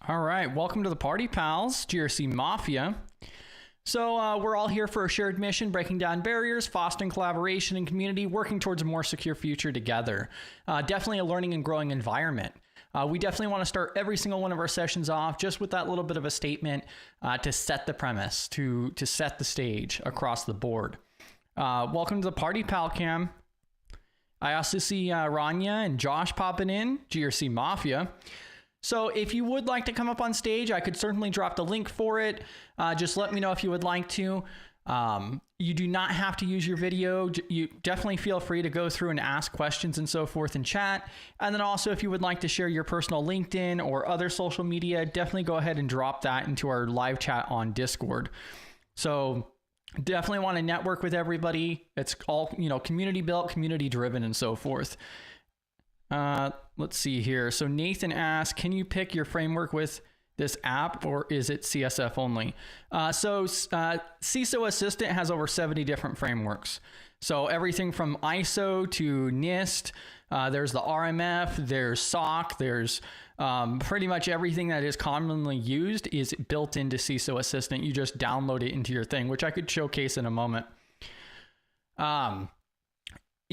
All right, welcome to the party, pals, GRC Mafia. So we're all here for a shared mission, breaking down barriers, fostering collaboration and community, working towards a more secure future together. Definitely a learning and growing environment. We definitely want to start every single one of our sessions off just with that little bit of a statement to set the premise, to set the stage across the board. Welcome to the party, pal cam. I also see Rania and Josh popping in, GRC Mafia. So if you would like to come up on stage, I could certainly drop the link for it. Just let me know if you would like to. You do not have to use your video. You definitely feel free to go through and ask questions and so forth in chat. And then also if you would like to share your personal LinkedIn or other social media, definitely go ahead and drop that into our live chat on Discord. So definitely want to network with everybody. It's all, community built, community driven and so forth. Let's see here. So Nathan asks, can you pick your framework with this app or is it CSF only? CISO Assistant has over 70 different frameworks. So everything from ISO to NIST, there's the RMF, there's SOC, there's pretty much everything that is commonly used is built into CISO Assistant. You just download it into your thing, which I could showcase in a moment.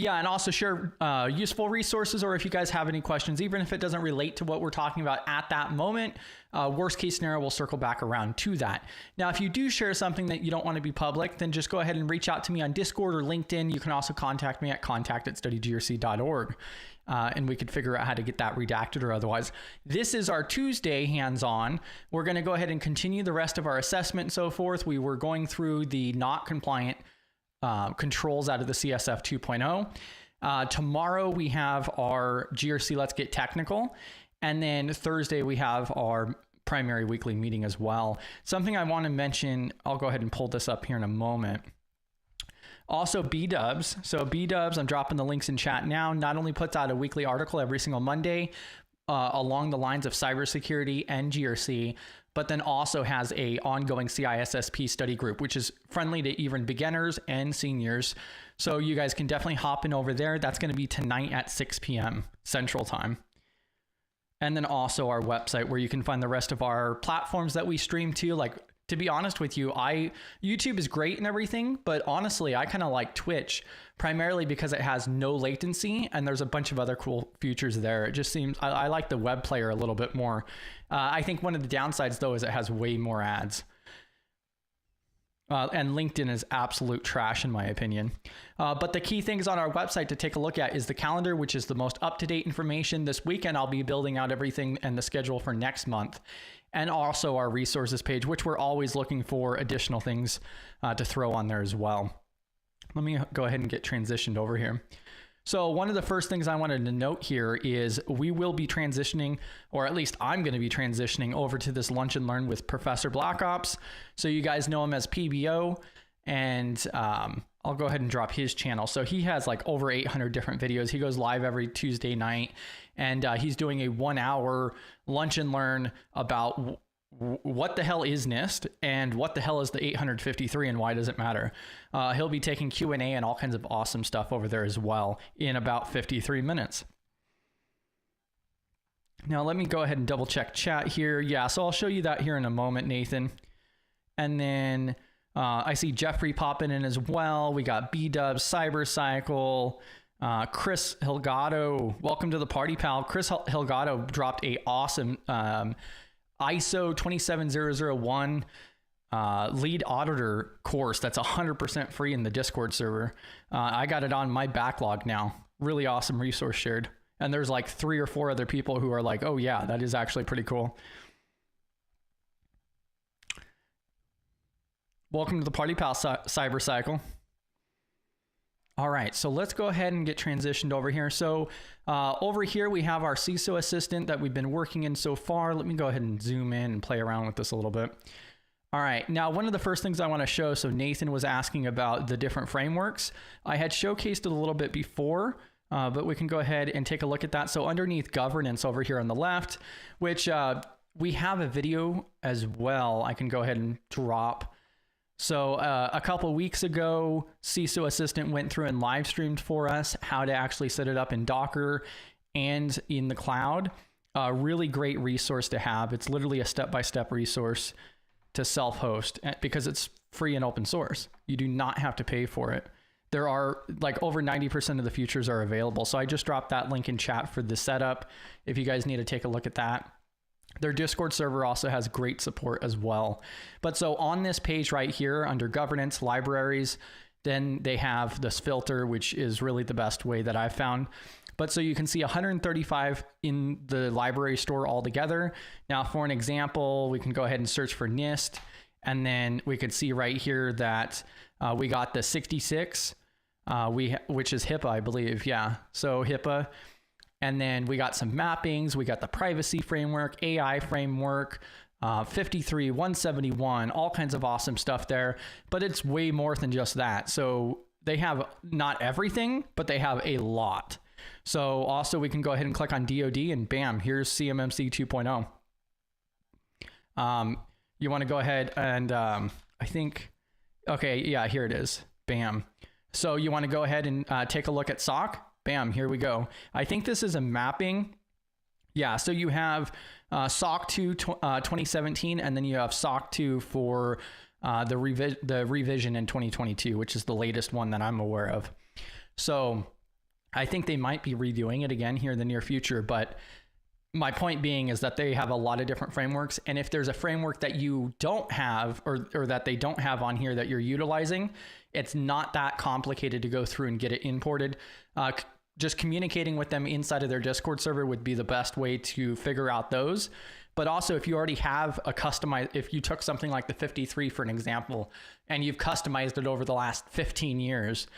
Yeah, and also share useful resources, or if you guys have any questions, even if it doesn't relate to what we're talking about at that moment, worst case scenario, we'll circle back around to that. Now, if you do share something that you don't want to be public, then just go ahead and reach out to me on Discord or LinkedIn. You can also contact me at contact@studygrc.org, and we could figure out how to get that redacted or otherwise. This is our Tuesday hands-on. We're going to go ahead and continue the rest of our assessment and so forth. We were going through the not compliant controls out of the CSF 2.0. Tomorrow we have our GRC Let's Get Technical. And then Thursday we have our primary weekly meeting as well. Something I want to mention, I'll go ahead and pull this up here in a moment. Also B-Dubs. So B-Dubs, I'm dropping the links in chat now, not only puts out a weekly article every single Monday along the lines of cybersecurity and GRC, but then also has a ongoing CISSP study group, which is friendly to even beginners and seniors. So you guys can definitely hop in over there. That's going to be tonight at 6 p.m. Central Time. And then also our website where you can find the rest of our platforms that we stream to. Like, to be honest with you, YouTube is great and everything, but honestly, I kind of like Twitch primarily because it has no latency and there's a bunch of other cool features there. It just seems, I like the web player a little bit more. I think one of the downsides though is it has way more ads. And LinkedIn is absolute trash in my opinion. But the key things on our website to take a look at is the calendar, which is the most up-to-date information. This weekend, I'll be building out everything and the schedule for next month. And also our resources page, which we're always looking for additional things to throw on there as well. Let me go ahead and get transitioned over here. So one of the first things I wanted to note here is we will be transitioning, or at least I'm going to be transitioning over to this Lunch and Learn with Professor Black Ops. So you guys know him as PBO, and I'll go ahead and drop his channel. So he has like over 800 different videos. He goes live every Tuesday night, and he's doing a 1-hour Lunch and Learn about what the hell is NIST and what the hell is the 853 and why does it matter. He'll be taking Q&A and all kinds of awesome stuff over there as well in about 53 minutes. Now let me go ahead and double check chat here. Yeah, so I'll show you that here in a moment, Nathan. And then I see Jeffrey popping in as well. We got B-Dubs, Cybercycle, Chris Hilgado. Welcome to the party, pal. Chris Hilgado dropped a awesome ISO 27001 lead auditor course that's 100% free in the Discord server. I got it on my backlog now. Really awesome resource shared. And there's like 3 or 4 other people who are like, oh yeah, that is actually pretty cool. Welcome to the party, pal, Cybercycle. All right, so let's go ahead and get transitioned over here. So over here, we have our CISO Assistant that we've been working in so far. Let me go ahead and zoom in and play around with this a little bit. All right, now one of the first things I want to show, so Nathan was asking about the different frameworks. I had showcased it a little bit before, but we can go ahead and take a look at that. So underneath governance over here on the left, which we have a video as well, I can go ahead and drop. So a couple weeks ago, CISO Assistant went through and live streamed for us how to actually set it up in Docker and in the cloud. a really great resource to have. It's literally a step-by-step resource to self-host because it's free and open source. You do not have to pay for it. There are like over 90% of the features are available. So I just dropped that link in chat for the setup if you guys need to take a look at that. Their Discord server also has great support as well. But so on this page right here under governance, libraries, then they have this filter, which is really the best way that I've found. But so you can see 135 in the library store altogether. Now for an example, we can go ahead and search for NIST, and then we could see right here that we got the 66, which is HIPAA, I believe. Yeah, so HIPAA. And then we got some mappings. We got the privacy framework, AI framework, 53, 171, all kinds of awesome stuff there. But it's way more than just that. So they have not everything, but they have a lot. So also we can go ahead and click on DoD and bam, here's CMMC 2.0. You want to go ahead and I think, okay, yeah, here it is. Bam. So you want to go ahead and take a look at SOC. Bam, here we go. I think this is a mapping. Yeah, so you have SOC 2 2017, and then you have SOC 2 for the revision in 2022, which is the latest one that I'm aware of. So I think they might be redoing it again here in the near future, but my point being is that they have a lot of different frameworks. And if there's a framework that you don't have or that they don't have on here that you're utilizing, it's not that complicated to go through and get it imported. Just communicating with them inside of their Discord server would be the best way to figure out those. But also if you already have a customized, if you took something like the 53 for an example, and you've customized it over the last 15 years,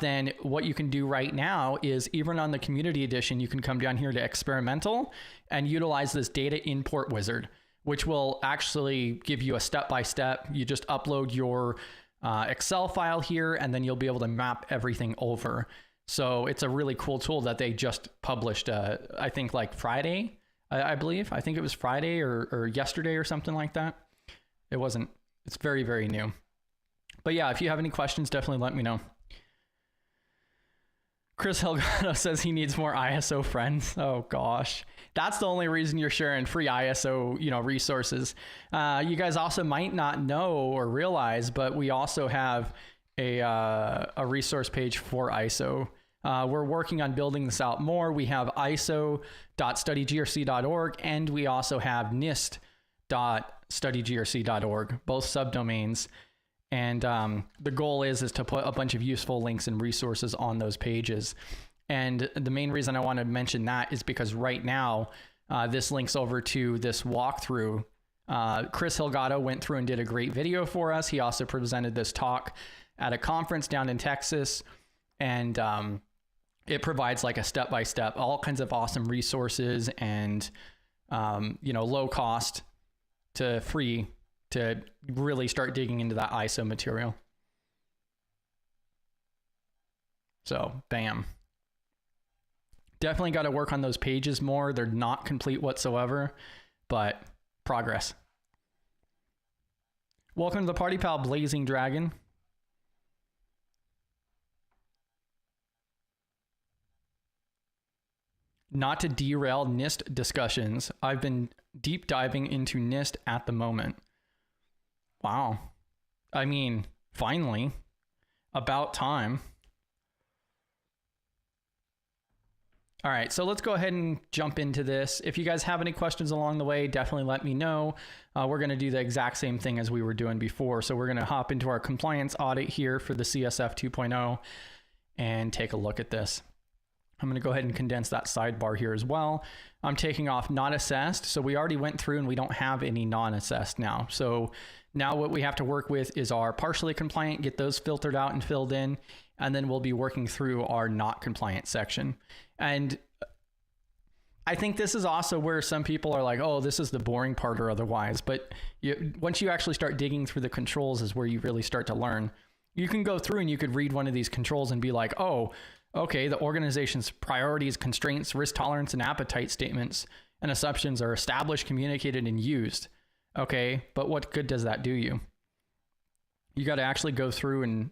then what you can do right now is even on the community edition, you can come down here to experimental and utilize this data import wizard, which will actually give you a step-by-step. You just upload your Excel file here, and then you'll be able to map everything over. So it's a really cool tool that they just published, I think like Friday, I believe. I think it was Friday or yesterday or something like that. It wasn't, it's very, very new. But yeah, if you have any questions, definitely let me know. Chris Helgato says he needs more ISO friends. Oh gosh. That's the only reason you're sharing free ISO, resources. You guys also might not know or realize, but we also have a resource page for ISO. We're working on building this out more. We have iso.studygrc.org, and we also have nist.studygrc.org, both subdomains. And the goal is to put a bunch of useful links and resources on those pages. And the main reason I want to mention that is because right now, this links over to this walkthrough. Chris Helgato went through and did a great video for us. He also presented this talk at a conference down in Texas. And it provides like a step-by-step, all kinds of awesome resources and, low cost to free to really start digging into that ISO material. So bam. Definitely got to work on those pages more. They're not complete whatsoever, but progress. Welcome to the party, pal, Blazing Dragon. Not to derail NIST discussions, I've been deep diving into NIST at the moment. Wow. I mean, finally. About time. All right, so let's go ahead and jump into this. If you guys have any questions along the way, definitely let me know. We're going to do the exact same thing as we were doing before. So we're going to hop into our compliance audit here for the CSF 2.0 and take a look at this. I'm going to go ahead and condense that sidebar here as well. I'm taking off not assessed. So we already went through and we don't have any non-assessed now. So now what we have to work with is our partially compliant, get those filtered out and filled in, and then we'll be working through our not compliant section. And I think this is also where some people are like, oh, this is the boring part or otherwise. But once you actually start digging through the controls is where you really start to learn. You can go through and you could read one of these controls and be like, oh, okay, the organization's priorities, constraints, risk tolerance, and appetite statements and assumptions are established, communicated, and used. Okay, but what good does that do you? You got to actually go through and,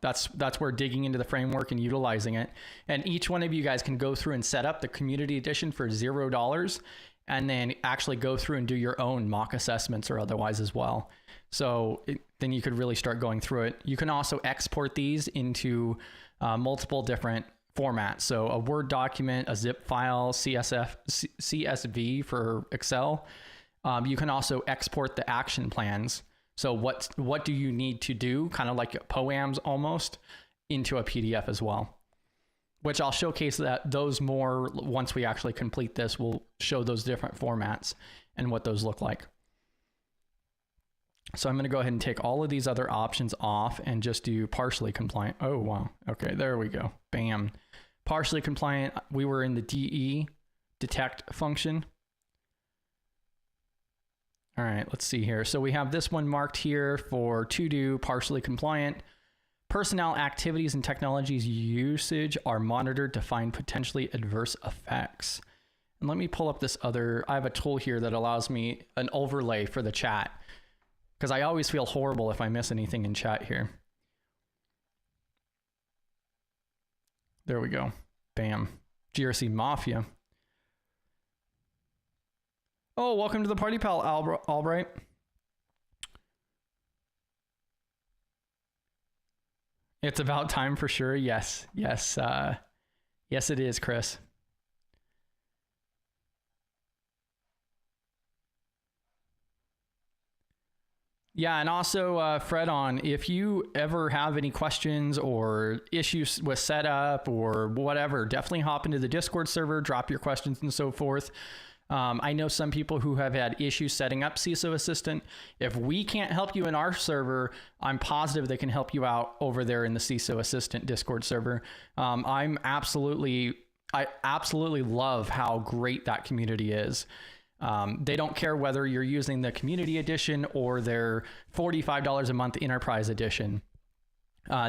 that's where digging into the framework and utilizing it. And each one of you guys can go through and set up the community edition for $0 and then actually go through and do your own mock assessments or otherwise as well. So then you could really start going through it. You can also export these into multiple different formats. So a Word document, a zip file, CSV for Excel. You can also export the action plans. So what do you need to do, kind of like POAMs almost, into a PDF as well, which I'll showcase those more once we actually complete this. We'll show those different formats and what those look like. So I'm going to go ahead and take all of these other options off and just do partially compliant. Oh, wow. Okay, there we go. Bam. Partially compliant. We were in the DE detect function. All right, let's see here. So we have this one marked here for to do partially compliant. Personnel activities and technologies usage are monitored to find potentially adverse effects. And let me pull up this other, I have a tool here that allows me an overlay for the chat, because I always feel horrible if I miss anything in chat here. There we go. Bam. GRC Mafia. Oh, welcome to the party, pal, Albright. It's about time for sure. Yes, yes, yes, it is, Chris. Yeah, and also, Fred, if you ever have any questions or issues with setup or whatever, definitely hop into the Discord server, drop your questions and so forth. I know some people who have had issues setting up CISO Assistant. If we can't help you in our server, I'm positive they can help you out over there in the CISO Assistant Discord server. I absolutely love how great that community is. They don't care whether you're using the community edition or their $45 a month enterprise edition.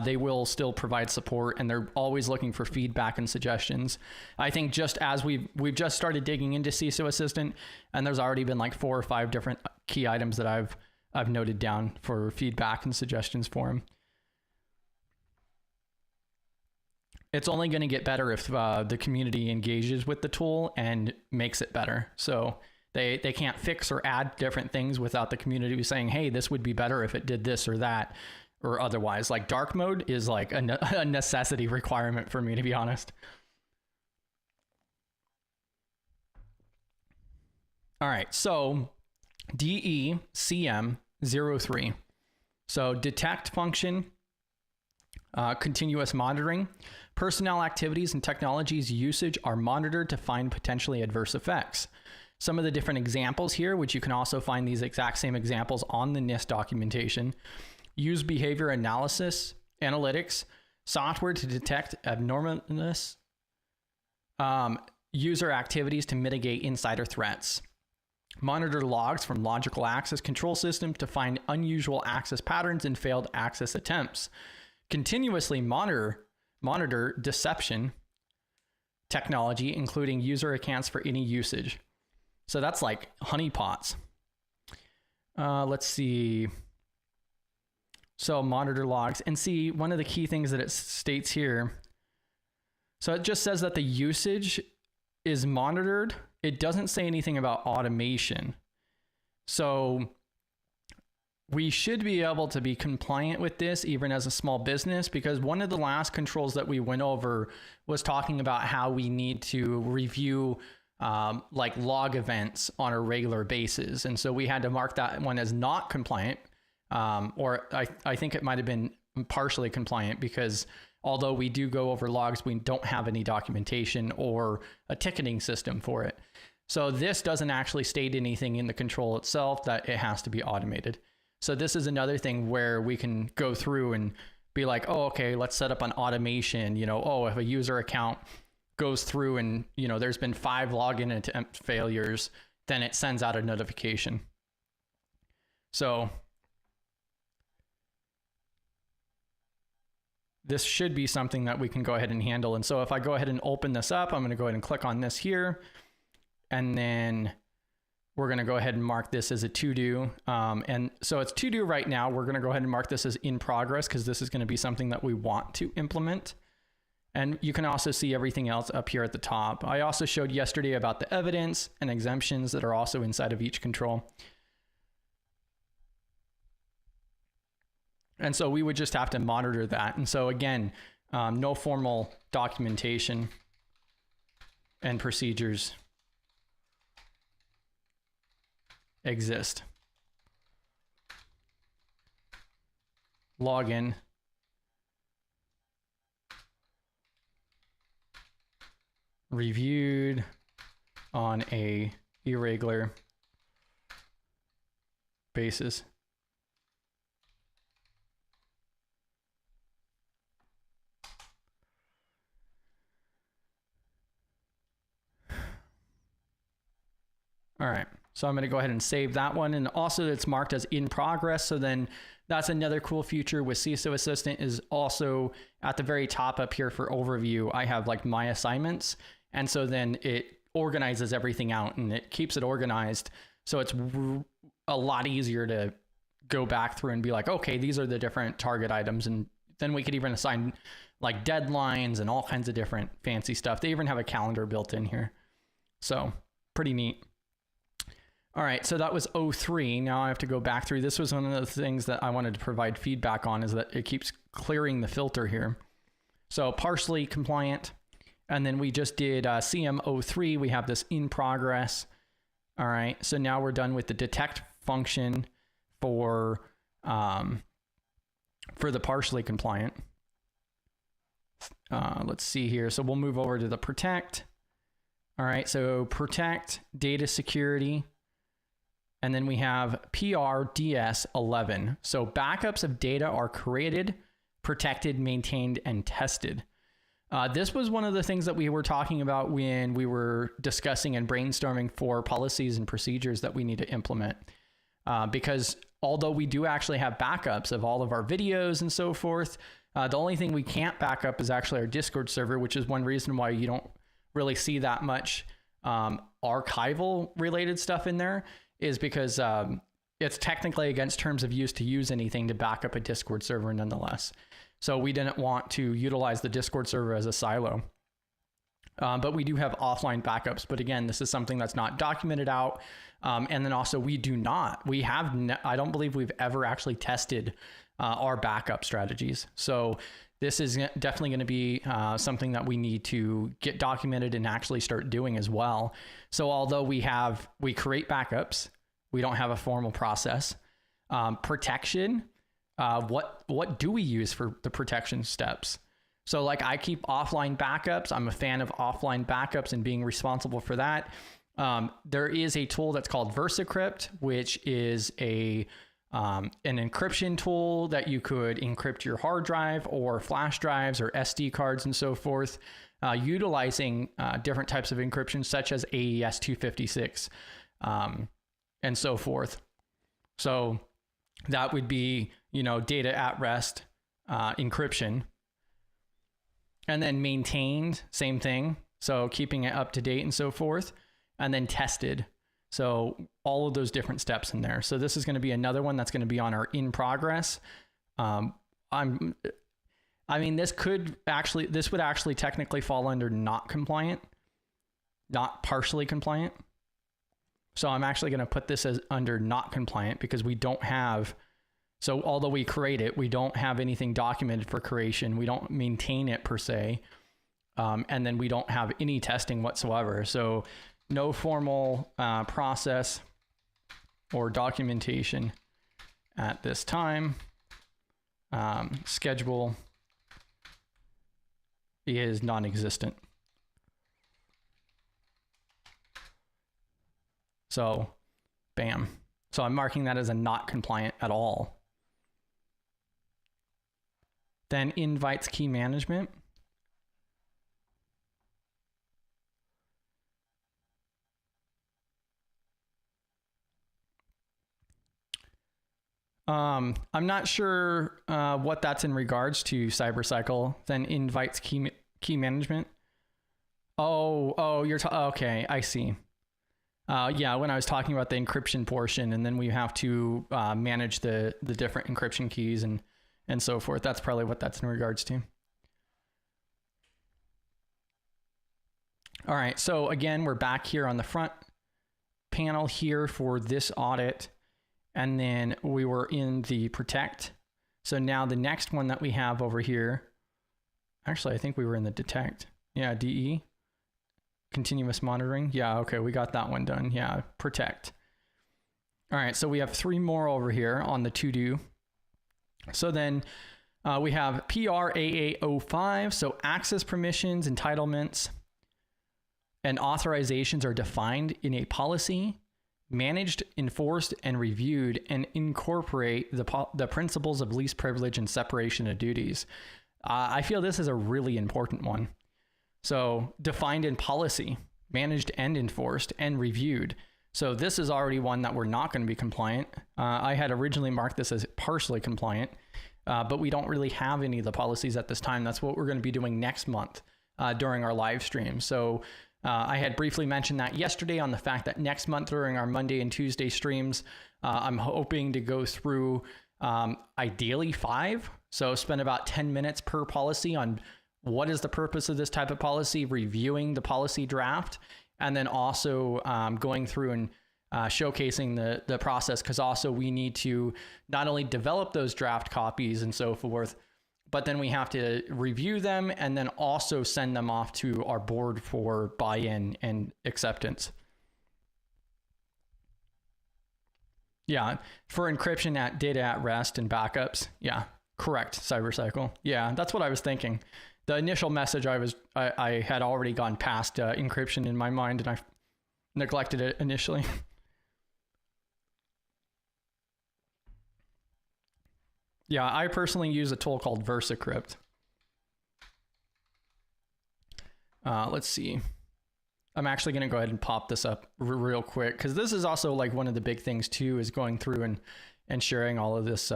They will still provide support, and they're always looking for feedback and suggestions. I think just as we've just started digging into CISO Assistant, and there's already been like 4 or 5 different key items that I've noted down for feedback and suggestions for them. It's only going to get better if the community engages with the tool and makes it better. So they can't fix or add different things without the community saying, hey, this would be better if it did this or that. Or otherwise, like dark mode is like a necessity requirement for me, to be honest. All right, so DECM03. So detect function, continuous monitoring. Personnel activities and technologies usage are monitored to find potentially adverse effects. Some of the different examples here, which you can also find these exact same examples on the NIST documentation. Use behavior analysis, analytics, software to detect abnormalness, user activities to mitigate insider threats. Monitor logs from logical access control systems to find unusual access patterns and failed access attempts. Continuously monitor deception technology, including user accounts for any usage. So that's like honeypots. Let's see. So monitor logs, and see one of the key things that it states here. So it just says that the usage is monitored. It doesn't say anything about automation. So we should be able to be compliant with this even as a small business, because one of the last controls that we went over was talking about how we need to review like log events on a regular basis. And so we had to mark that one as not compliant. Or I think it might have been partially compliant, because although we do go over logs, we don't have any documentation or a ticketing system for it. So this doesn't actually state anything in the control itself that it has to be automated. So this is another thing where we can go through and be like, oh, okay, let's set up an automation. Oh, if a user account goes through and, there's been 5 login attempt failures, then it sends out a notification. So this should be something that we can go ahead and handle. And so if I go ahead and open this up, I'm going to go ahead and click on this here. And then we're going to go ahead and mark this as a to do. And so it's to do right now. We're going to go ahead and mark this as in progress because this is going to be something that we want to implement. And you can also see everything else up here at the top. I also showed yesterday about the evidence and exemptions that are also inside of each control. And so we would just have to monitor that. And so again, no formal documentation and procedures exist. Login. Reviewed on a irregular basis. All right, so I'm going to go ahead and save that one. And also it's marked as in progress. So then that's another cool feature with CISO Assistant is also at the very top up here for overview. I have like my assignments. And so then it organizes everything out and it keeps it organized. So it's a lot easier to go back through and be like, okay, these are the different target items. And then we could even assign like deadlines and all kinds of different fancy stuff. They even have a calendar built in here. So pretty neat. All right, so that was 03. Now I have to go back through. This was one of the things that I wanted to provide feedback on is that it keeps clearing the filter here. So partially compliant. And then we just did CM03. We have this in progress. All right, so now we're done with the detect function for the partially compliant. Let's see here. So we'll move over to the protect. All right, so protect data security. And then we have PRDS11. So backups of data are created, protected, maintained, and tested. This was one of the things that we were talking about when we were discussing and brainstorming for policies and procedures that we need to implement. Because although we do actually have backups of all of our videos and so forth, the only thing we can't back up is actually our Discord server, which is one reason why you don't really see that much archival related stuff in there. Is because it's technically against terms of use to use anything to back up a Discord server nonetheless. So we didn't want to utilize the Discord server as a silo. But we do have offline backups. But again, this is something that's not documented out. And then also I don't believe we've ever actually tested our backup strategies. So this is definitely going to be something that we need to get documented and actually start doing as well. So although we create backups, we don't have a formal process. Protection, what do we use for the protection steps? So like I keep offline backups. I'm a fan of offline backups and being responsible for that. There is a tool that's called VersaCrypt, which is an encryption tool that you could encrypt your hard drive or flash drives or SD cards and so forth, utilizing different types of encryption such as AES 256 and so forth. So that would be, data at rest encryption. And then maintained, same thing. So keeping it up to date and so forth. And then tested. So all of those different steps in there. So this is going to be another one that's going to be on our in progress. This would actually technically fall under not compliant, not partially compliant. So I'm actually going to put this as under not compliant because we don't have, so although we create it, we don't have anything documented for creation. We don't maintain it per se. And then we don't have any testing whatsoever. So no formal process or documentation at this time. Schedule is non-existent. So, bam. So I'm marking that as a not compliant at all. Then invites key management. I'm not sure what that's in regards to CyberCycle. Then invites key management. Oh, okay, I see. Yeah, when I was talking about the encryption portion, and then we have to manage the different encryption keys and so forth. That's probably what that's in regards to. All right, so again, we're back here on the front panel here for this audit, and then we were in the protect. So now the next one that we have over here, actually, I think we were in the detect. Yeah, DE. Continuous monitoring. Yeah, okay, we got that one done. Yeah, protect. All right, so we have 3 more over here on the to-do. So then we have PRAA05, so access permissions, entitlements, and authorizations are defined in a policy, managed, enforced, and reviewed, and incorporate the principles of least privilege and separation of duties. I feel this is a really important one. So defined in policy, managed and enforced, and reviewed. So this is already one that we're not going to be compliant. I had originally marked this as partially compliant, but we don't really have any of the policies at this time. That's what we're going to be doing next month during our live stream. So I had briefly mentioned that yesterday on the fact that next month during our Monday and Tuesday streams, I'm hoping to go through ideally 5. So spend about 10 minutes per policy on what is the purpose of this type of policy, reviewing the policy draft, and then also going through and showcasing the process, because also we need to not only develop those draft copies and so forth, but then we have to review them and then also send them off to our board for buy-in and acceptance. Yeah, for encryption at data at rest and backups. Yeah, correct, CyberCycle. Yeah, that's what I was thinking. The initial message I had already gone past encryption in my mind, and I neglected it initially. Yeah, I personally use a tool called VersaCrypt. Let's see. I'm actually going to go ahead and pop this up real quick, because this is also like one of the big things too, is going through and sharing all of this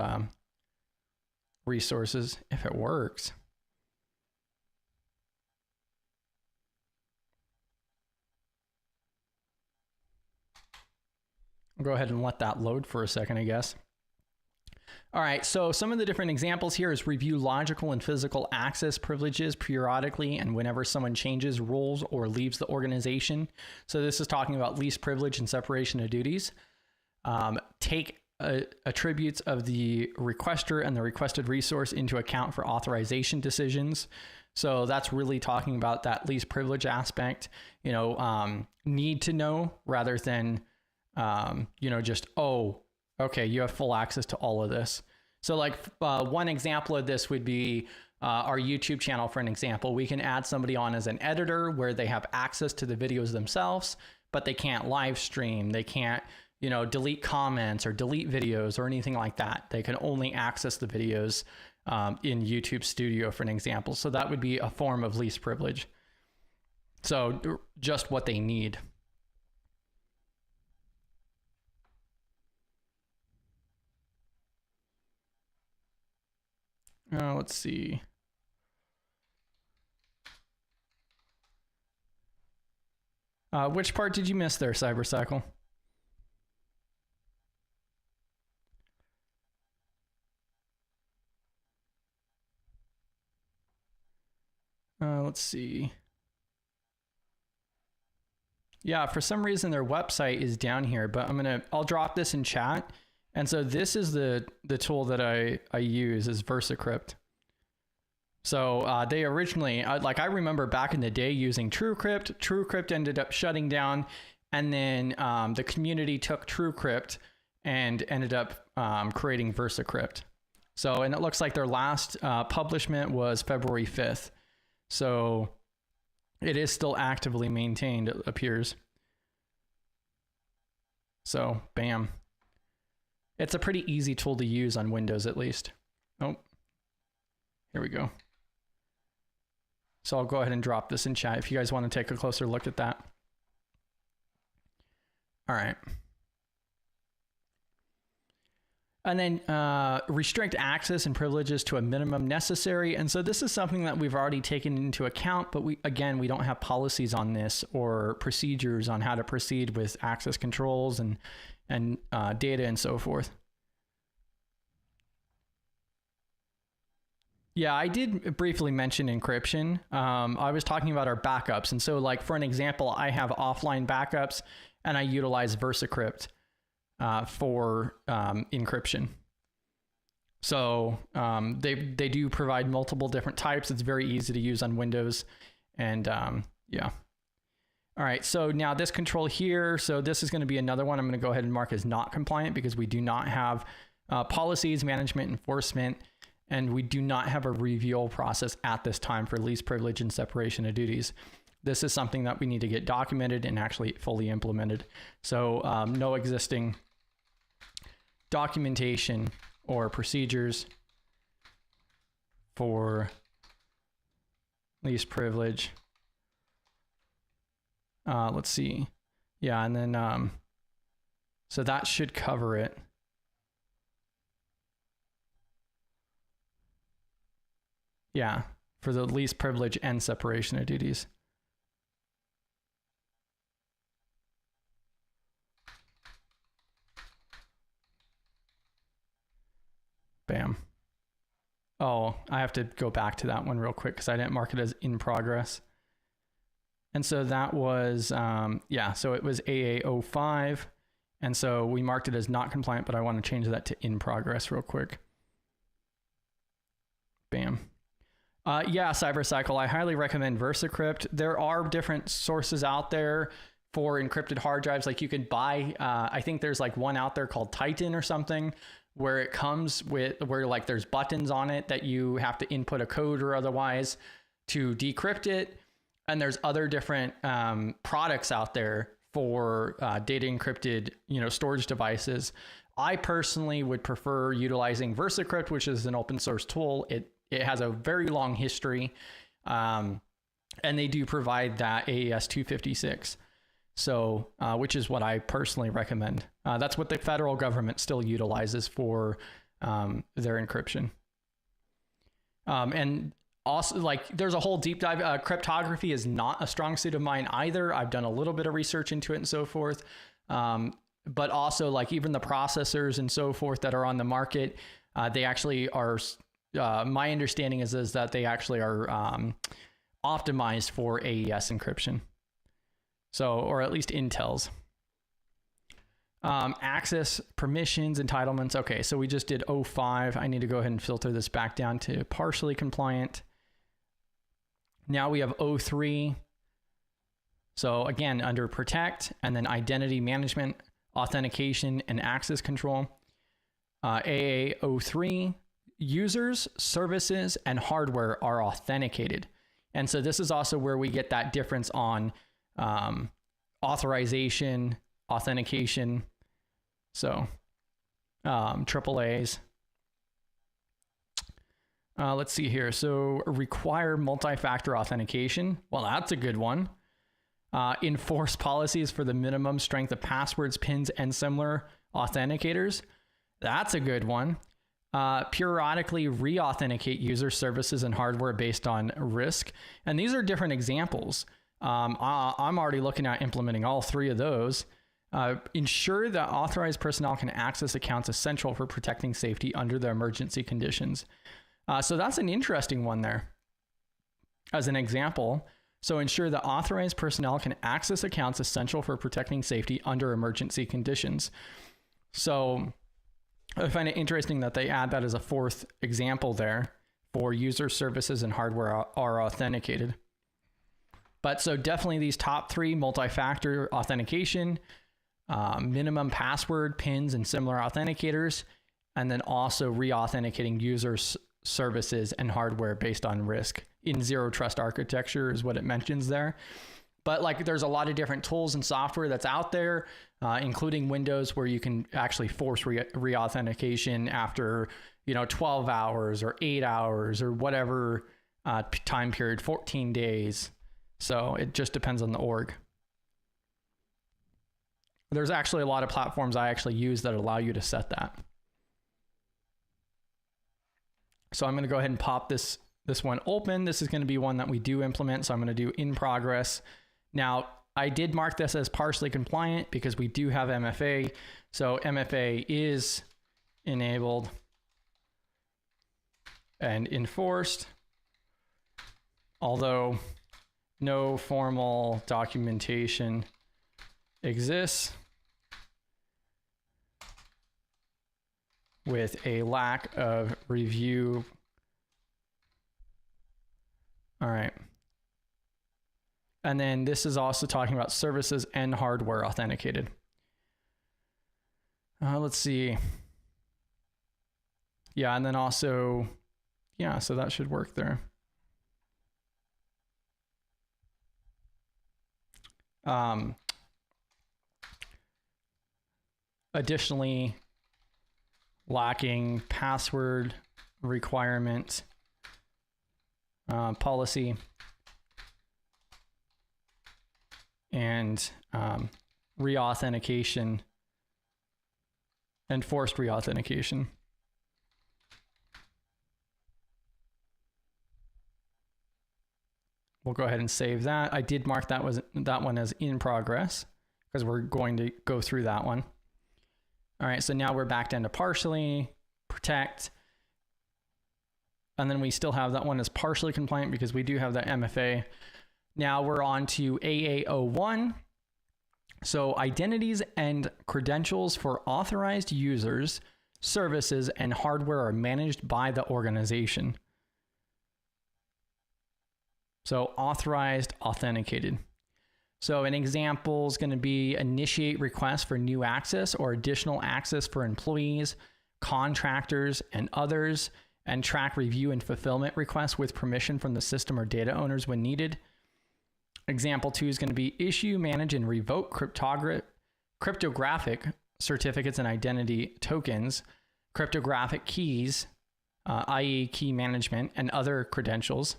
resources, if it works. I'll go ahead and let that load for a second, I guess. All right, so some of the different examples here is review logical and physical access privileges periodically and whenever someone changes roles or leaves the organization. So this is talking about least privilege and separation of duties. Take attributes of the requester and the requested resource into account for authorization decisions. So that's really talking about that least privilege aspect, need to know rather than, just, oh, okay, you have full access to all of this. So like one example of this would be our YouTube channel, for an example. We can add somebody on as an editor where they have access to the videos themselves, but they can't live stream. They can't, delete comments or delete videos or anything like that. They can only access the videos in YouTube Studio, for an example. So that would be a form of least privilege. So just what they need. Let's see. Which part did you miss there, CyberCycle? Let's see. Yeah, for some reason their website is down here, but I'll drop this in chat. And so this is the tool that I use, is VersaCrypt. So they originally, I remember back in the day using TrueCrypt. TrueCrypt ended up shutting down, and then the community took TrueCrypt and ended up creating VersaCrypt. So, and it looks like their last publishment was February 5th. So it is still actively maintained, it appears. So, bam. It's a pretty easy tool to use on Windows, at least. Oh, here we go. So I'll go ahead and drop this in chat if you guys want to take a closer look at that. All right. And then restrict access and privileges to a minimum necessary. And so this is something that we've already taken into account, but we don't have policies on this or procedures on how to proceed with access controls and data and so forth. Yeah, I did briefly mention encryption. I was talking about our backups. And so like for an example, I have offline backups and I utilize VersaCrypt for encryption. So they do provide multiple different types. It's very easy to use on Windows. And yeah. All right, so now this control here. So this is going to be another one I'm going to go ahead and mark as not compliant because we do not have policies, management, enforcement, and we do not have a review process at this time for least privilege and separation of duties. This is something that we need to get documented and actually fully implemented. So no existing documentation or procedures for least privilege. Let's see. Yeah, and then so that should cover it. Yeah, for the least privilege and separation of duties. Bam. Oh, I have to go back to that one real quick because I didn't mark it as in progress. And so that was, yeah, so it was AA05. And so we marked it as not compliant, but I want to change that to in progress real quick. Bam. Yeah, CyberCycle, I highly recommend VersaCrypt. There are different sources out there for encrypted hard drives. Like you could buy, I think there's like one out there called Titan or something, where it comes with, where like there's buttons on it that you have to input a code or otherwise to decrypt it. And there's other different products out there for data encrypted, storage devices. I personally would prefer utilizing VersaCrypt, which is an open source tool. It has a very long history, and they do provide that AES 256. So, which is what I personally recommend. That's what the federal government still utilizes for their encryption. And also, like, there's a whole deep dive. Cryptography is not a strong suit of mine either. I've done a little bit of research into it and so forth. But also, like, even the processors and so forth that are on the market, they actually are, my understanding is that they actually are optimized for AES encryption. So, or at least Intel's. Access, permissions, entitlements. Okay, so we just did 05. I need to go ahead and filter this back down to partially compliant. Now we have 03. So again, under protect, and then identity management, authentication, and access control. AA03, users, services, and hardware are authenticated. And so this is also where we get that difference on authorization, authentication. So AAAs. Let's see here. So require multi-factor authentication. Well, that's a good one. Enforce policies for the minimum strength of passwords, pins, and similar authenticators. That's a good one. Periodically re-authenticate user services and hardware based on risk. And these are different examples. I'm already looking at implementing all three of those. Ensure that authorized personnel can access accounts essential for protecting safety under the emergency conditions. So that's an interesting one there as an example. So ensure that authorized personnel can access accounts essential for protecting safety under emergency conditions. So I find it interesting that they add that as a fourth example there for user services and hardware are authenticated. But so definitely these top three: multi-factor authentication, minimum password, pins, and similar authenticators, and then also re-authenticating users, services, and hardware based on risk in zero trust architecture is what it mentions there. But like, there's a lot of different tools and software that's out there, including Windows, where you can actually force re-authentication after 12 hours or 8 hours or whatever time period, 14 days. So it just depends on the org. There's actually a lot of platforms I actually use that allow you to set that. So I'm going to go ahead and pop this one open. This is going to be one that we do implement. So I'm going to do in progress. Now, I did mark this as partially compliant because we do have MFA. So MFA is enabled and enforced, although no formal documentation exists, with a lack of review. All right. And then this is also talking about services and hardware authenticated. Let's see. Yeah, and then also, yeah, so that should work there. Additionally, lacking password requirement policy and reauthentication and forced reauthentication. We'll go ahead and save that. I did mark that one as in progress because we're going to go through that one. All right, so now we're back down to partially, protect, and then we still have that one as partially compliant because we do have that MFA. Now we're on to AA01. So identities and credentials for authorized users, services, and hardware are managed by the organization. So authorized, authenticated. So an example is going to be initiate requests for new access or additional access for employees, contractors, and others, and track review and fulfillment requests with permission from the system or data owners when needed. Example 2 is going to be issue, manage, and revoke cryptographic certificates and identity tokens, cryptographic keys, i.e. key management, and other credentials.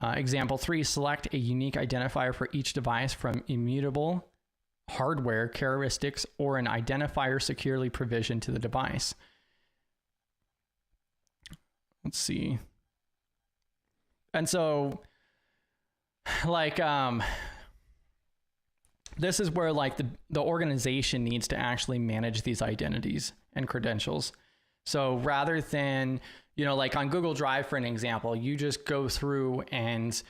Example 3, select a unique identifier for each device from immutable hardware characteristics or an identifier securely provisioned to the device. Let's see. And so, like, this is where like the organization needs to actually manage these identities and credentials. So rather than, you know, like on Google Drive, for an example, you just go through and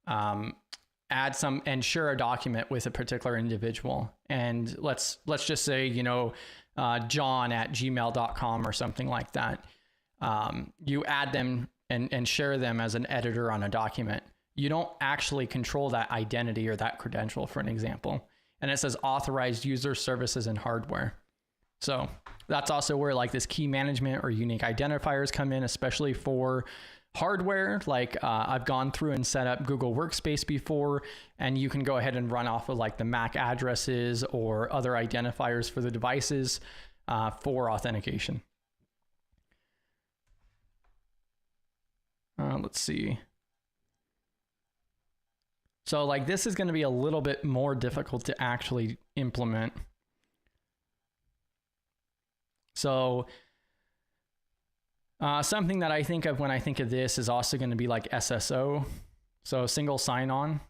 add some and share a document with a particular individual. And let's just say, you know, john@gmail.com or something like that. You add them and share them as an editor on a document. You don't actually control that identity or that credential, for an example. And it says authorized user services and hardware. So that's also where like this key management or unique identifiers come in, especially for hardware. Like I've gone through and set up Google Workspace before, and you can go ahead and run off of like the MAC addresses or other identifiers for the devices for authentication. Let's see. So like this is going to be a little bit more difficult to actually implement. So something that I think of when I think of this is also going to be like SSO. So single sign-on.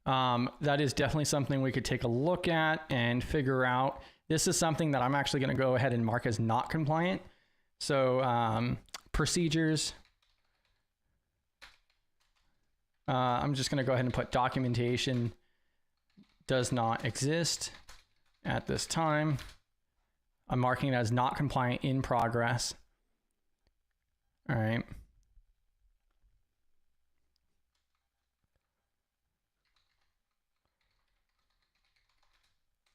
That is definitely something we could take a look at and figure out. This is something that I'm actually going to go ahead and mark as not compliant. So procedures. I'm just going to go ahead and put documentation does not exist at this time. I'm marking it as not compliant in progress. All right.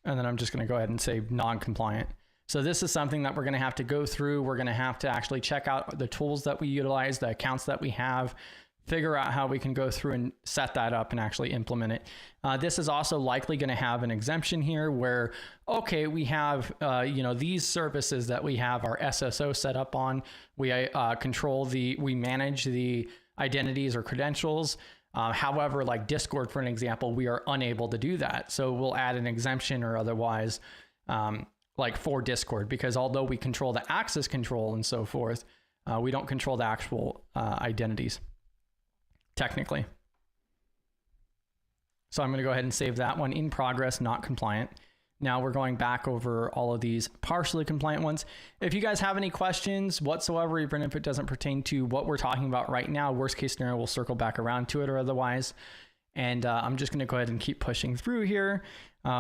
And then I'm just going to go ahead and say non-compliant. So this is something that we're going to have to go through. We're going to have to actually check out the tools that we utilize, the accounts that we have, figure out how we can go through and set that up and actually implement it. This is also likely going to have an exemption here where, okay, we have, you know, these services that we have our SSO set up on. We we manage the identities or credentials. However, like Discord, for an example, we are unable to do that. So we'll add an exemption or otherwise, like for Discord, because although we control the access control and so forth, We don't control the actual identities, technically. So I'm going to go ahead and save that one in progress, not compliant. Now we're going back over all of these partially compliant ones. If you guys have any questions whatsoever, even if it doesn't pertain to what we're talking about right now, worst case scenario, we'll circle back around to it or otherwise. And I'm just going to go ahead and keep pushing through here.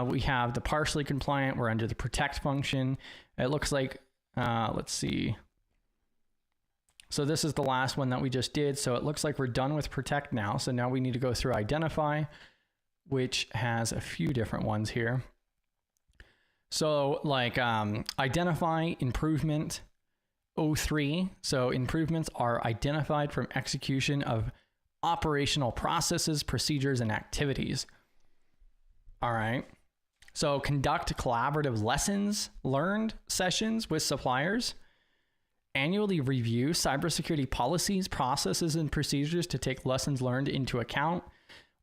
We have the partially compliant. We're under the protect function. It looks like, let's see. So this is the last one that we just did. So it looks like we're done with protect now. So now we need to go through identify, which has a few different ones here. So like identify improvement 03. So improvements are identified from execution of operational processes, procedures, and activities. All right. So conduct collaborative lessons learned sessions with suppliers. Annually review cybersecurity policies, processes, and procedures to take lessons learned into account,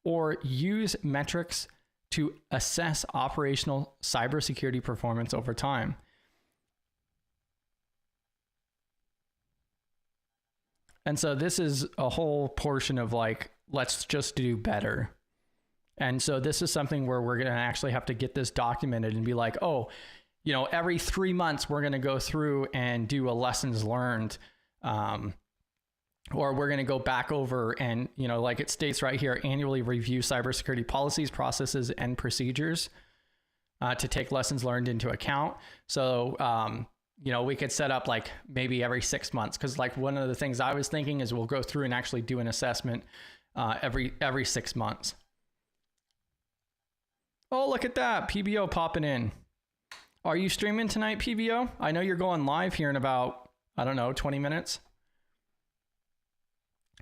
or use metrics to assess operational cybersecurity performance over time. And so this is a whole portion of like, let's just do better. And so this is something where we're going to actually have to get this documented and be like, oh, you know, every 3 months, we're going to go through and do a lessons learned, or we're going to go back over and, you know, like it states right here, annually review cybersecurity policies, processes, and procedures to take lessons learned into account. So, you know, we could set up like maybe every 6 months, because like one of the things I was thinking is we'll go through and actually do an assessment every 6 months. Oh, look at that. PBO popping in. Are you streaming tonight, PBO? I know you're going live here in about, I don't know, 20 minutes.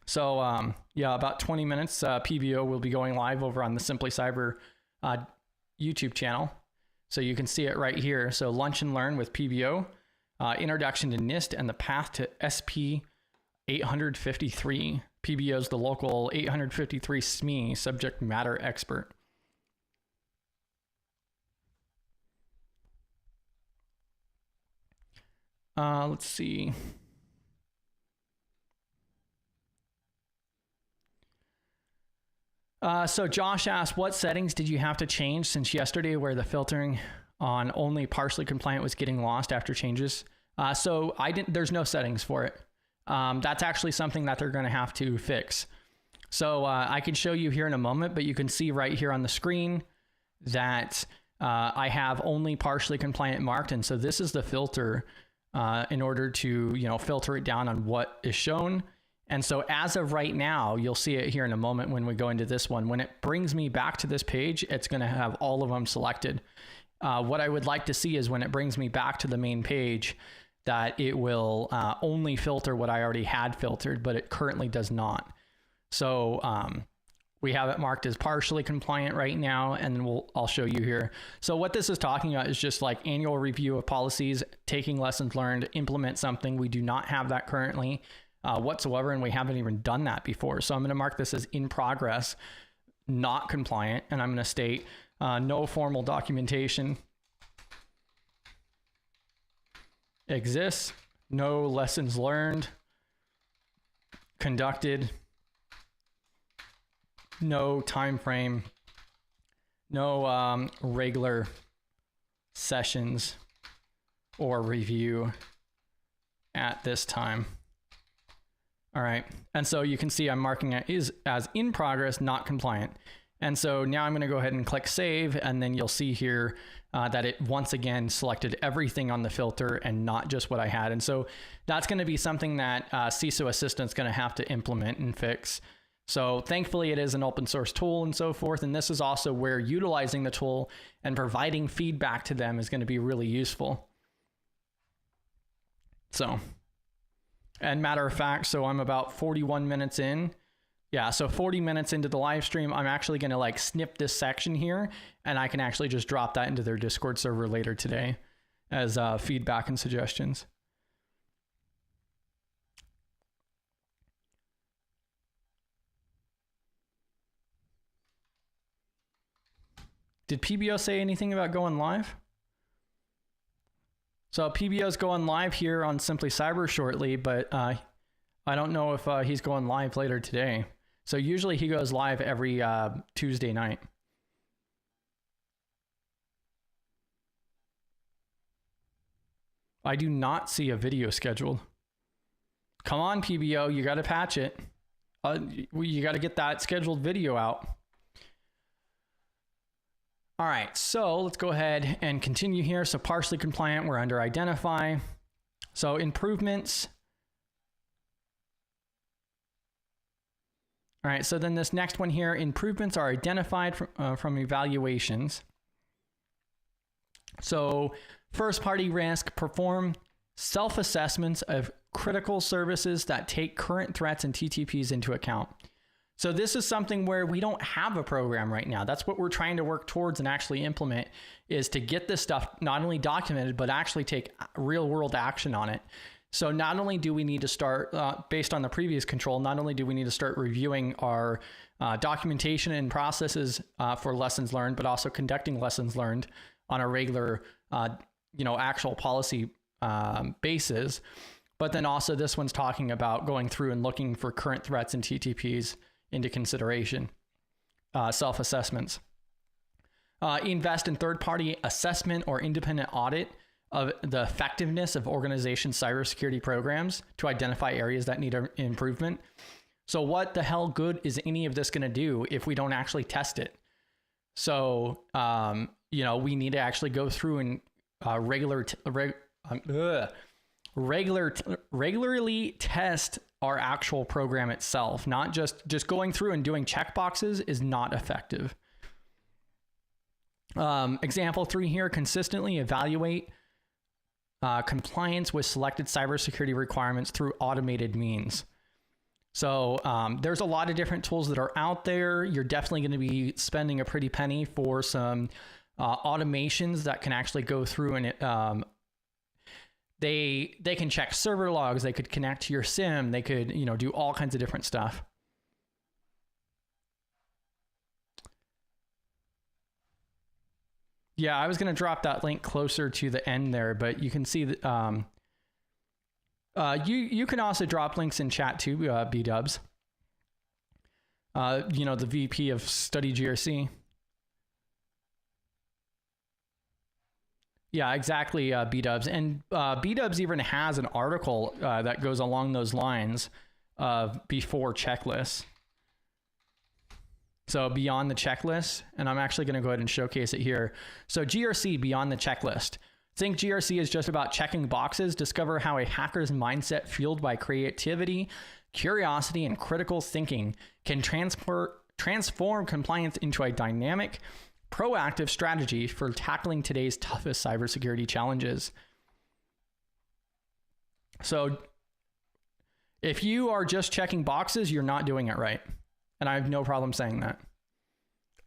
So yeah, about 20 minutes, PBO will be going live over on the Simply Cyber YouTube channel. So you can see it right here. So Lunch and Learn with PBO, Introduction to NIST and the Path to SP 853. PBO is the local 853 SME subject matter expert. Let's see. So Josh asked, what settings did you have to change since yesterday where the filtering on only partially compliant was getting lost after changes? So there's no settings for it. That's actually something that they're going to have to fix. So I can show you here in a moment, but you can see right here on the screen that I have only partially compliant marked. And so this is the filter in order to, you know, filter it down on what is shown. And so as of right now, you'll see it here in a moment when we go into this one. When it brings me back to this page, it's going to have all of them selected. What I would like to see is when it brings me back to the main page, that it will only filter what I already had filtered, but it currently does not. So we have it marked as partially compliant right now, and then I'll show you here. So what this is talking about is just like annual review of policies, taking lessons learned, implement something. We do not have that currently whatsoever, and we haven't even done that before. So I'm going to mark this as in progress, not compliant, and I'm going to state no formal documentation exists, no lessons learned conducted, no time frame, no regular sessions or review at this time. All right, and so you can see I'm marking it as in progress, not compliant. And so now I'm going to go ahead and click save, and then you'll see here that it once again selected everything on the filter and not just what I had. And so that's going to be something that CISO Assistant is going to have to implement and fix. So thankfully it is an open source tool and so forth. And this is also where utilizing the tool and providing feedback to them is going to be really useful. So, and matter of fact, so I'm about 41 minutes in. Yeah, so 40 minutes into the live stream, I'm actually going to like snip this section here, and I can actually just drop that into their Discord server later today as feedback and suggestions. Did PBO say anything about going live? So PBO is going live here on Simply Cyber shortly, but I don't know if he's going live later today. So usually he goes live every Tuesday night. I do not see a video scheduled. Come on, PBO, you got to patch it. You got to get that scheduled video out. All right, so let's go ahead and continue here. So partially compliant, we're under identify. So improvements. All right, so then this next one here, improvements are identified from evaluations. So first party risk, perform self-assessments of critical services that take current threats and TTPs into account. So this is something where we don't have a program right now. That's what we're trying to work towards and actually implement, is to get this stuff not only documented, but actually take real world action on it. So not only do we need to start, based on the previous control, not only do we need to start reviewing our documentation and processes for lessons learned, but also conducting lessons learned on a regular, actual policy basis. But then also this one's talking about going through and looking for current threats and TTPs into consideration, self-assessments. Invest in third-party assessment or independent audit of the effectiveness of organizations' cybersecurity programs to identify areas that need improvement. So what the hell good is any of this going to do if we don't actually test it? So, we need to actually go through and regularly test our actual program itself. Not just going through and doing checkboxes is not effective. Example 3 here, consistently evaluate compliance with selected cybersecurity requirements through automated means. So there's a lot of different tools that are out there. You're definitely going to be spending a pretty penny for some automations that can actually go through and they can check server logs. They could connect to your SIM. They could, do all kinds of different stuff. Yeah, I was going to drop that link closer to the end there, but you can see that you can also drop links in chat too, B-dubs. The VP of Study GRC. Yeah, exactly, B-dubs. And B-dubs even has an article that goes along those lines of before checklists. So beyond the checklist, and I'm actually going to go ahead and showcase it here. So GRC beyond the checklist. Think GRC is just about checking boxes. Discover how a hacker's mindset fueled by creativity, curiosity, and critical thinking can transform compliance into a dynamic, proactive strategy for tackling today's toughest cybersecurity challenges. So if you are just checking boxes, you're not doing it right. And I have no problem saying that.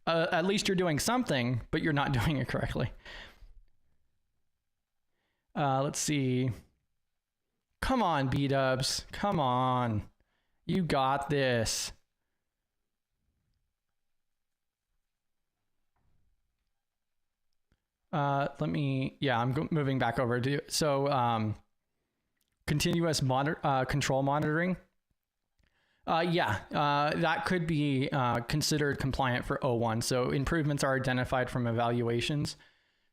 At least you're doing something, but you're not doing it correctly. Let's see. Come on, B-dubs. Come on. You got this. I'm moving back over to, so continuous control monitoring. That could be considered compliant for O1. So improvements are identified from evaluations.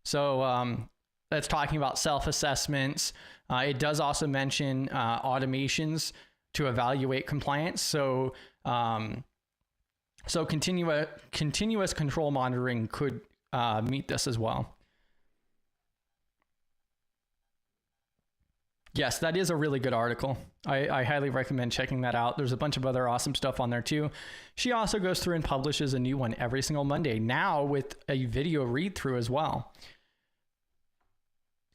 So that's talking about self-assessments. It does also mention automations to evaluate compliance. So continuous control monitoring could meet this as well. Yes, that is a really good article. I highly recommend checking that out. There's a bunch of other awesome stuff on there too. She also goes through and publishes a new one every single Monday, now with a video read through as well.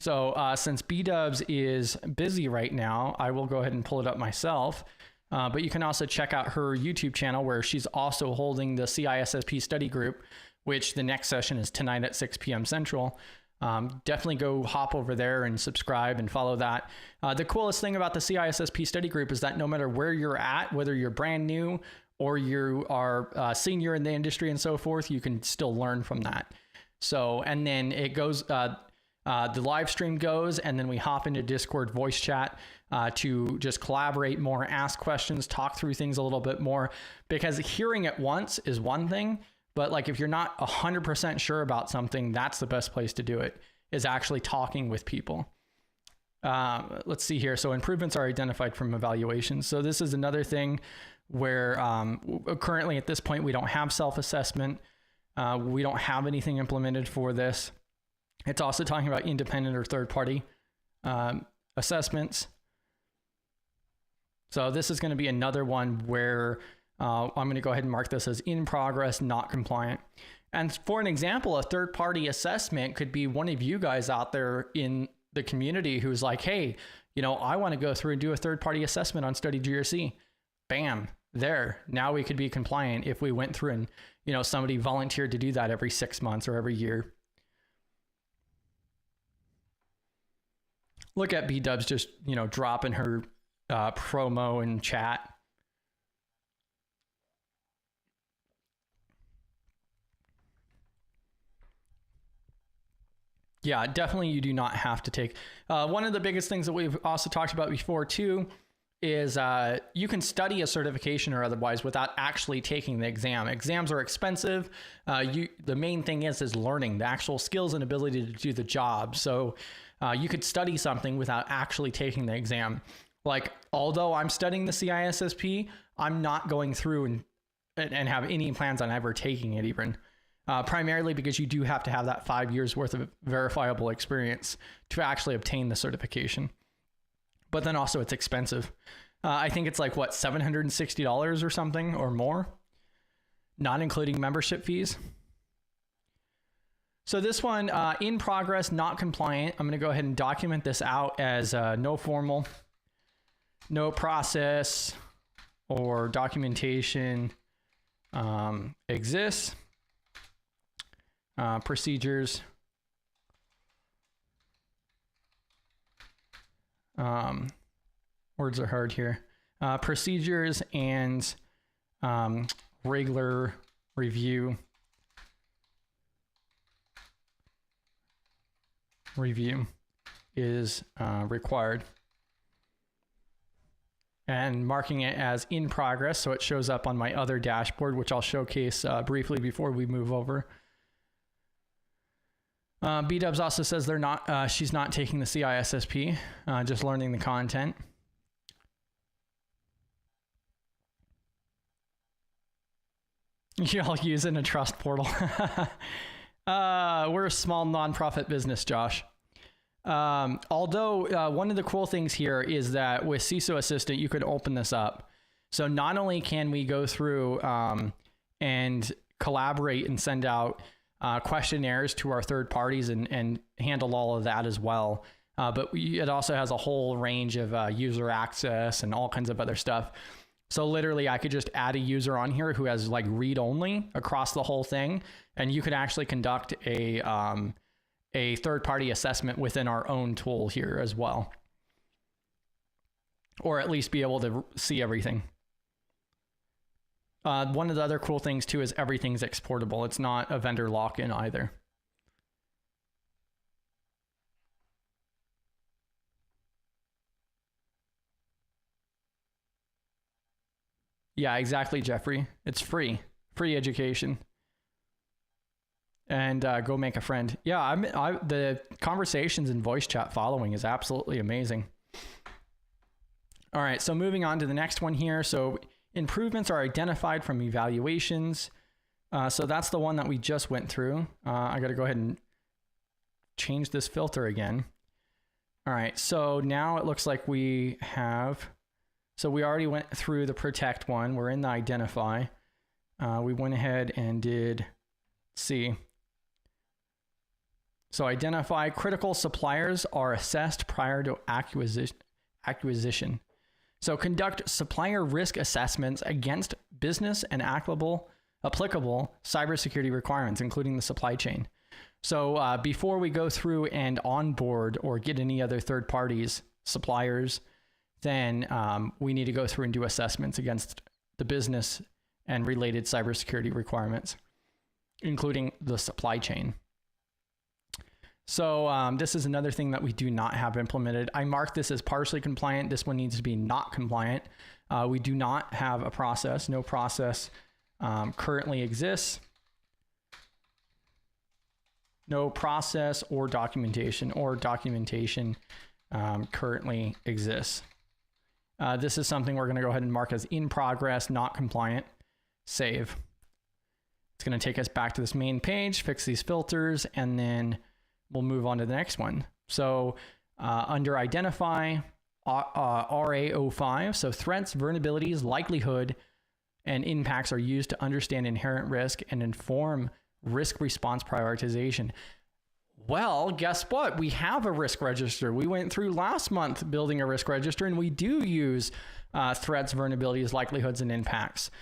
So since B-dubs is busy right now, I will go ahead and pull it up myself. But you can also check out her YouTube channel, where she's also holding the CISSP study group, which the next session is tonight at 6 p.m. Central. Definitely go hop over there and subscribe and follow that. The coolest thing about the CISSP study group is that no matter where you're at, whether you're brand new or you are senior in the industry and so forth, you can still learn from that. So, and then it goes, The live stream goes, and then we hop into Discord voice chat to just collaborate more, ask questions, talk through things a little bit more, because hearing it once is one thing, but like if you're not 100% sure about something, that's the best place to do it, is actually talking with people. Let's see here. So improvements are identified from evaluations. So this is another thing where currently at this point, we don't have self-assessment. We don't have anything implemented for this. It's also talking about independent or third-party assessments. So this is going to be another one where I'm going to go ahead and mark this as in progress, not compliant. And for an example, a third-party assessment could be one of you guys out there in the community who's like, hey, you know, I want to go through and do a third-party assessment on Study GRC. Bam, there. Now we could be compliant if we went through and, you know, somebody volunteered to do that every 6 months or every year. Look at B-Dubs just, you know, dropping her promo in chat. Yeah, definitely you do not have to take. One of the biggest things that we've also talked about before too is you can study a certification or otherwise without actually taking the exam. Exams are expensive. The main thing is learning the actual skills and ability to do the job. So you could study something without actually taking the exam. Like, although I'm studying the CISSP, I'm not going through and have any plans on ever taking it even. Primarily because you do have to have that 5 years worth of verifiable experience to actually obtain the certification. But then also it's expensive. I think it's like, what, $760 or something or more, not including membership fees. So this one, in progress, not compliant. I'm going to go ahead and document this out as no formal, no process or documentation exists. Procedures. Words are hard here. Procedures and regular review. Review is required. And marking it as in progress so it shows up on my other dashboard, which I'll showcase briefly before we move over. B-Dubs also says they're not. She's not taking the CISSP, just learning the content. Y'all using a trust portal. We're a small nonprofit business, Josh. Although one of the cool things here is that with CISO Assistant, you could open this up. So not only can we go through and collaborate and send out questionnaires to our third parties and handle all of that as well. But it also has a whole range of user access and all kinds of other stuff. So literally I could just add a user on here who has like read only across the whole thing. And you could actually conduct a third party assessment within our own tool here as well. Or at least be able to see everything. One of the other cool things too is everything's exportable. It's not a vendor lock-in either. Yeah, exactly, Jeffrey. It's free education. And go make a friend. Yeah, the conversations in voice chat following is absolutely amazing. All right, so moving on to the next one here. So improvements are identified from evaluations. So that's the one that we just went through. I got to go ahead and change this filter again. All right, so now it looks like we have, so we already went through the protect one. We're in the identify. We went ahead and did, let's see. So identify critical suppliers are assessed prior to acquisition. So conduct supplier risk assessments against business and applicable cybersecurity requirements, including the supply chain. So before we go through and onboard or get any other third parties, suppliers, then we need to go through and do assessments against the business and related cybersecurity requirements, including the supply chain. So this is another thing that we do not have implemented. I marked this as partially compliant. This one needs to be not compliant. We do not have a process. No process currently exists. No process or documentation currently exists. This is something we're going to go ahead and mark as in progress, not compliant. Save. It's going to take us back to this main page, fix these filters, and then we'll move on to the next one. So under identify, RA05, so threats, vulnerabilities, likelihood, and impacts are used to understand inherent risk and inform risk response prioritization. Well, guess what? We have a risk register. We went through last month building a risk register, and we do use threats, vulnerabilities, likelihoods, and impacts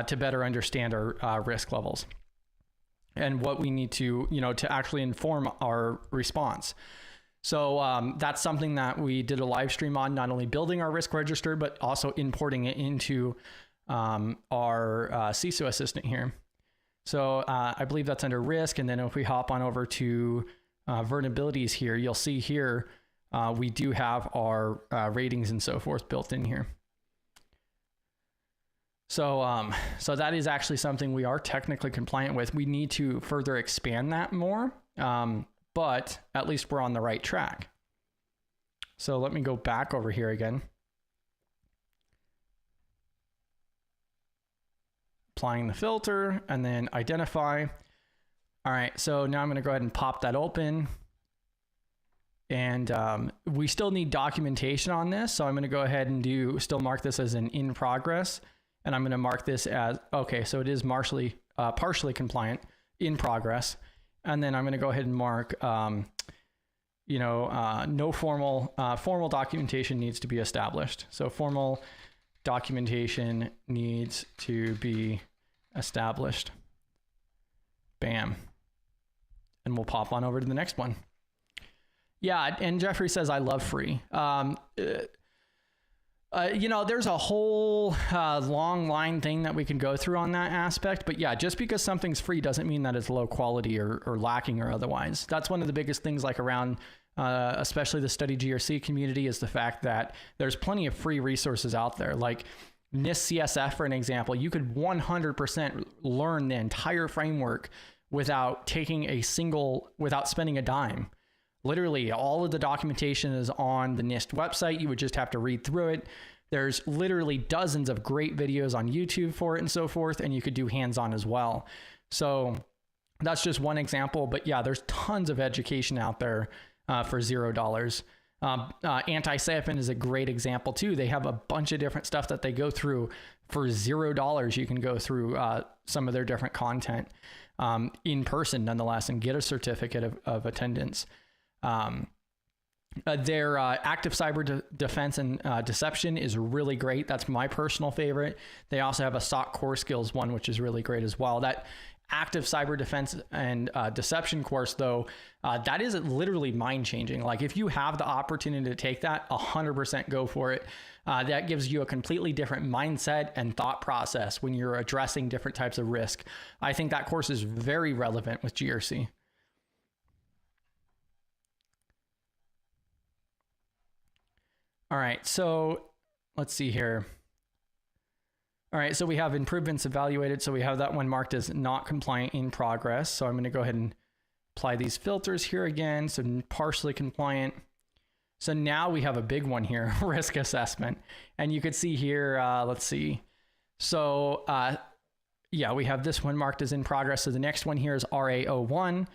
to better understand our risk levels and what we need to, to actually inform our response. So that's something that we did a live stream on, not only building our risk register, but also importing it into our CISO Assistant here. So I believe that's under risk. And then if we hop on over to vulnerabilities here, you'll see here, we do have our ratings and so forth built in here. So, so that is actually something we are technically compliant with. We need to further expand that more, but at least we're on the right track. So let me go back over here again. Applying the filter and then identify. All right, so now I'm going to go ahead and pop that open. And we still need documentation on this. So I'm going to go ahead and still mark this as an in progress. And I'm going to mark this as, okay, so it is partially compliant, in progress. And then I'm going to go ahead and mark, no formal documentation needs to be established. So formal documentation needs to be established. Bam. And we'll pop on over to the next one. Yeah, and Jeffrey says, I love free. There's a whole long line thing that we can go through on that aspect. But yeah, just because something's free doesn't mean that it's low quality or lacking or otherwise. That's one of the biggest things, like around especially the study GRC community, is the fact that there's plenty of free resources out there. Like NIST CSF, for an example, you could 100% learn the entire framework without spending a dime. Literally, all of the documentation is on the NIST website. You would just have to read through it. There's literally dozens of great videos on YouTube for it and so forth, and you could do hands-on as well. So that's just one example, but yeah, there's tons of education out there for $0. Anti-Siphon is a great example too. They have a bunch of different stuff that they go through for $0. You can go through some of their different content in person nonetheless and get a certificate of attendance. Their active cyber defense and deception is really great. That's my personal favorite. They also have a SOC core skills one, which is really great as well. That active cyber defense and deception course, though, that is literally mind changing. Like if you have the opportunity to take that, 100% go for it. That gives you a completely different mindset and thought process when you're addressing different types of risk. I think that course is very relevant with GRC. All right, so let's see here. All right, so we have improvements evaluated. So we have that one marked as not compliant in progress. So I'm going to go ahead and apply these filters here again. So partially compliant. So now we have a big one here, risk assessment. And you could see here, let's see. So yeah, we have this one marked as in progress. So the next one here is RA01.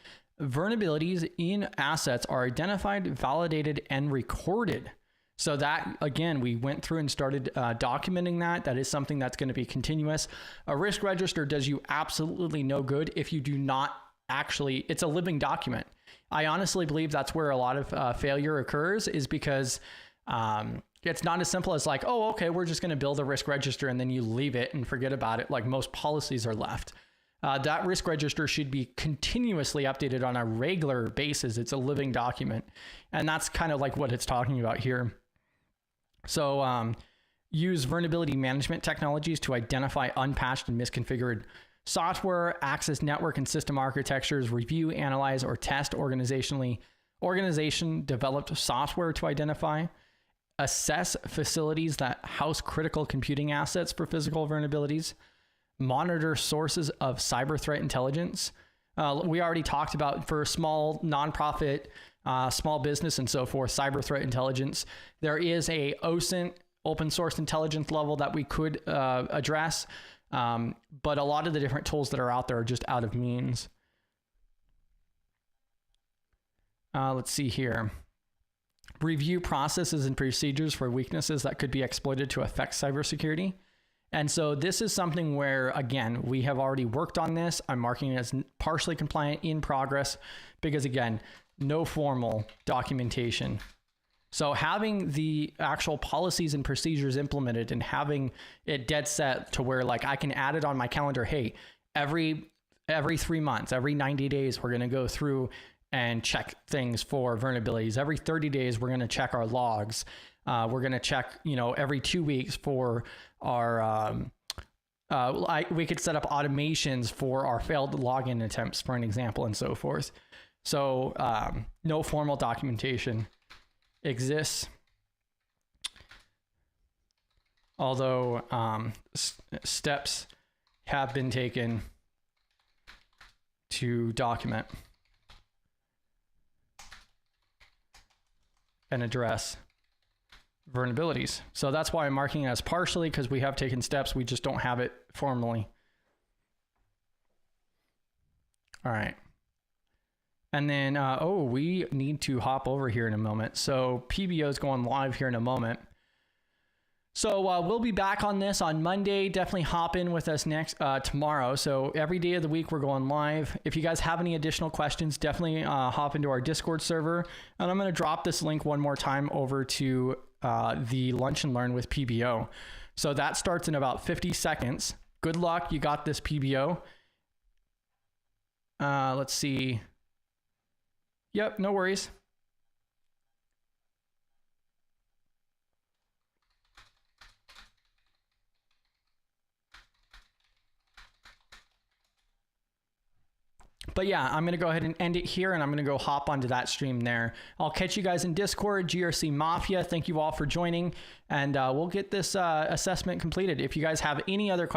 Vulnerabilities in assets are identified, validated, and recorded. So that, again, we went through and started documenting that. That is something that's going to be continuous. A risk register does you absolutely no good if you do not actually, it's a living document. I honestly believe that's where a lot of failure occurs, is because it's not as simple as like, oh, okay, we're just going to build a risk register and then you leave it and forget about it, like most policies are left. That risk register should be continuously updated on a regular basis. It's a living document. And that's kind of like what it's talking about here. So use vulnerability management technologies to identify unpatched and misconfigured software, access network and system architectures, review, analyze, or test organizationally Organization developed software to identify, assess facilities that house critical computing assets for physical vulnerabilities, monitor sources of cyber threat intelligence. We already talked about for small nonprofit, small business and so forth, cyber threat intelligence. There is a OSINT, open source intelligence level that we could address, but a lot of the different tools that are out there are just out of means. Let's see here. Review processes and procedures for weaknesses that could be exploited to affect cybersecurity. And so this is something where, again, we have already worked on this. I'm marking it as partially compliant in progress because, again, no formal documentation. So having the actual policies and procedures implemented and having it dead set to where like I can add it on my calendar, hey, every 3 months, every 90 days, we're going to go through and check things for vulnerabilities. Every 30 days, we're going to check our logs. We're going to check, every 2 weeks for our, we could set up automations for our failed login attempts, for an example, and so forth. So no formal documentation exists. Although steps have been taken to document and address vulnerabilities. So that's why I'm marking it as partially, because we have taken steps. We just don't have it formally. All right. And then, we need to hop over here in a moment. So PBO is going live here in a moment. So we'll be back on this on Monday. Definitely hop in with us tomorrow. So every day of the week, we're going live. If you guys have any additional questions, definitely hop into our Discord server. And I'm going to drop this link one more time over to the Lunch and Learn with PBO. So that starts in about 50 seconds. Good luck. You got this, PBO. Let's see. Yep, no worries. But yeah, I'm going to go ahead and end it here, and I'm going to go hop onto that stream there. I'll catch you guys in Discord, GRC Mafia. Thank you all for joining, and we'll get this assessment completed. If you guys have any other questions,